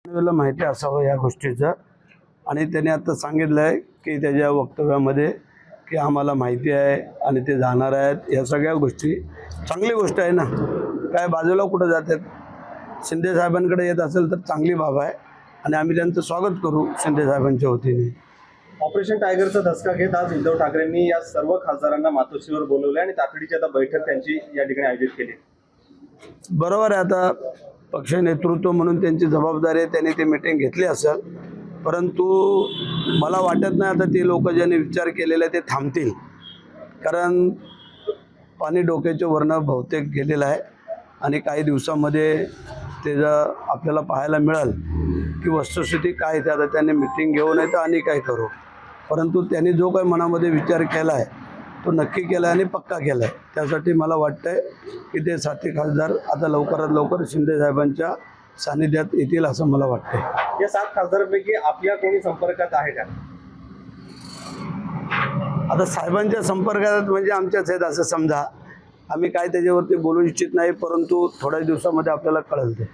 वेळेला माहिती असावं या गोष्टीचं आणि त्याने आता सांगितलं आहे की त्याच्या वक्तव्यामध्ये की आम्हाला माहिती आहे आणि ते जाणार आहेत. या सगळ्या गोष्टी चांगली गोष्ट आहे ना. काय बाजूला कुठं जातात. शिंदे साहेबांकडे येत असेल तर चांगली बाब आहे आणि आम्ही त्यांचं स्वागत करू शिंदे साहेबांच्या वतीने. ऑपरेशन टायगरचा धसका घेत आज उद्धव ठाकरेंनी या सर्व खासदारांना मातोश्रीवर बोलवले आणि तातडीची आता बैठक त्यांची या ठिकाणी आयोजित केली. बरोबर आहे. आता पक्ष नेतृत्व म्हणून त्यांची जबाबदारी आहे. त्यांनी ती मीटिंग घेतली असेल, परंतु मला वाटत नाही आता ते लोक ज्यांनी विचार केलेला आहे ते थांबतील. कारण पाणी डोक्याच्या वरनं बहुतेक गेलेलं आहे आणि काही दिवसामध्ये ते जर आपल्याला पाहायला मिळाल की वस्तुस्थिती काय ते. आता त्यांनी मीटिंग घेऊ नये तर आणि काय करू, परंतु त्यांनी जो काही मनामध्ये विचार केला आहे तो नक्की केला आहे आणि पक्का केला आहे. त्यासाठी मला वाटतं आहे की ते 7 खासदार आता लवकरात लवकर शिंदे साहेबांच्या सानिध्यात येतील असं मला वाटतं आहे. या 7 खासदारांपैकी आपल्या कोणी संपर्कात आहे का? आता साहेबांच्या संपर्कात म्हणजे आमच्याच आहेत असं समजा. आम्ही काय त्याच्यावरती बोलू इच्छित नाही, परंतु थोड्या दिवसामध्ये आपल्याला कळेल ते.